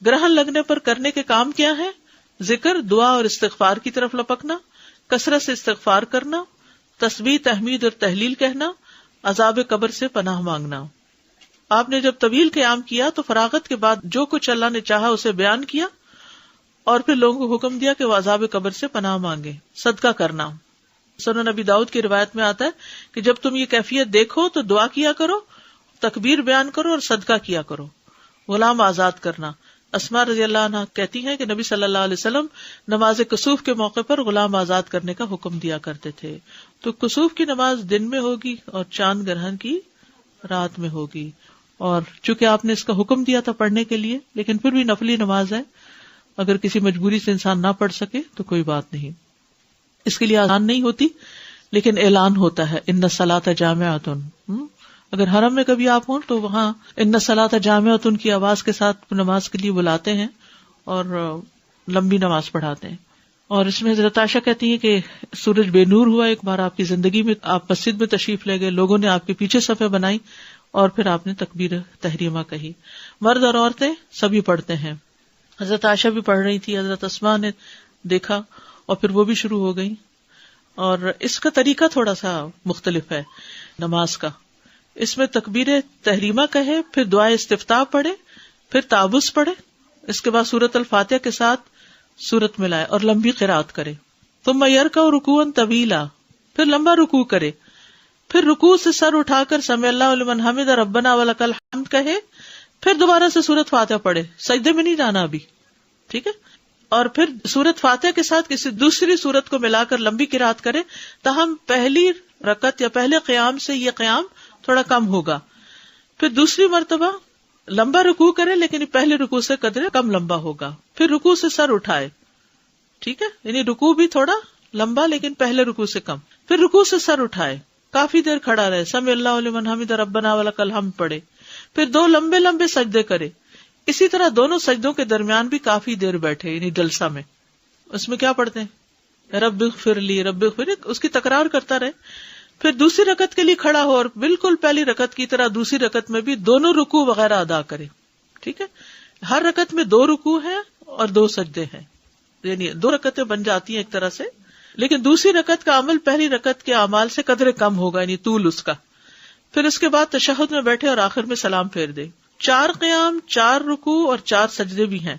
گرہن لگنے پر کرنے کے کام کیا ہے؟ ذکر، دعا اور استغفار کی طرف لپکنا، کثرت سے استغفار کرنا، تسبیح، تحمید اور تہلیل کہنا، عذاب قبر سے پناہ مانگنا۔ آپ نے جب طویل قیام کیا تو فراغت کے بعد جو کچھ اللہ نے چاہا اسے بیان کیا اور پھر لوگوں کو حکم دیا کہ وہ عذاب قبر سے پناہ مانگے۔ صدقہ کرنا، سنن نبی داؤد کی روایت میں آتا ہے کہ جب تم یہ کیفیت دیکھو تو دعا کیا کرو، تکبیر بیان کرو اور صدقہ کیا کرو۔ غلام آزاد کرنا، اسماء رضی اللہ عنہ کہتی ہیں کہ نبی صلی اللہ علیہ وسلم نماز کسوف کے موقع پر غلام آزاد کرنے کا حکم دیا کرتے تھے۔ تو کسوف کی نماز دن میں ہوگی اور چاند گرہن کی رات میں ہوگی، اور چونکہ آپ نے اس کا حکم دیا تھا پڑھنے کے لیے، لیکن پھر بھی نفلی نماز ہے، اگر کسی مجبوری سے انسان نہ پڑھ سکے تو کوئی بات نہیں، اس کے لیے آزان نہیں ہوتی لیکن اعلان ہوتا ہے ان الصلاۃ جامعۃ۔ اگر حرم میں کبھی آپ ہوں تو وہاں ان الصلاۃ جامعۃ کی آواز کے ساتھ نماز کے لیے بلاتے ہیں اور لمبی نماز پڑھاتے ہیں۔ اور اس میں حضرت عائشہ کہتی ہیں کہ سورج بے نور ہوا ایک بار آپ کی زندگی میں، آپ مسجد میں تشریف لے گئے، لوگوں نے آپ کے پیچھے صفیں بنائی اور پھر آپ نے تکبیر تحریمہ کہی۔ مرد اور عورتیں سبھی پڑھتے ہیں، حضرت عائشہ بھی پڑھ رہی تھی، حضرت اسماء نے دیکھا اور پھر وہ بھی شروع ہو گئی۔ اور اس کا طریقہ تھوڑا سا مختلف ہے نماز کا، اس میں تکبیر تحریمہ کہے، پھر دعائے استفتاح پڑھے، پھر تعوذ پڑھے، اس کے بعد سورۃ الفاتحہ کے ساتھ سورت ملائے اور لمبی قرات کرے۔ ثم یرکع رکوعا طویلا، پھر لمبا رکوع کرے، پھر رکوع سے سر اٹھا کر سمع اللہ لمن حمد ربنا ولک الحمد کہے، پھر دوبارہ سے سورت فاتحہ پڑھے، سجدے میں نہیں جانا ابھی، ٹھیک ہے، اور پھر سورت فاتحہ کے ساتھ کسی دوسری سورت کو ملا کر لمبی قرات کرے، تاہم پہلی رکعت یا پہلے قیام سے یہ قیام تھوڑا کم ہوگا، پھر دوسری مرتبہ لمبا رکوع کرے لیکن پہلے رکوع سے قدرے کم لمبا ہوگا، پھر رکوع سے سر اٹھائے، ٹھیک ہے، یعنی رکوع بھی تھوڑا لمبا لیکن پہلے رکوع سے کم، پھر رکوع سے سر اٹھائے، کافی دیر کھڑا رہے، سمع اللہ لمن حمد ربنا ولک الحمد پڑھے، پھر دو لمبے لمبے سجدے کرے، اسی طرح دونوں سجدوں کے درمیان بھی کافی دیر بیٹھے، یعنی جلسہ میں۔ اس میں کیا پڑھتے ہیں؟ رب اغفر لی رب اغفر لی، اس کی تکرار کرتا رہے، پھر دوسری رکعت کے لیے کھڑا ہو اور بالکل پہلی رکعت کی طرح دوسری رکعت میں بھی دونوں رکوع وغیرہ ادا کرے، ٹھیک ہے، ہر رکعت میں 2 رکوع ہیں اور 2 سجدے ہیں، یعنی 2 رکعتیں بن جاتی ہیں ایک طرح سے، لیکن دوسری رکعت کا عمل پہلی رکعت کے اعمال سے قدرے کم ہوگا، یعنی طول اس کا۔ پھر اس کے بعد تشہد میں بیٹھے اور آخر میں سلام پھیر دے۔ 4 قیام، 4 رکوع اور 4 سجدے بھی ہیں،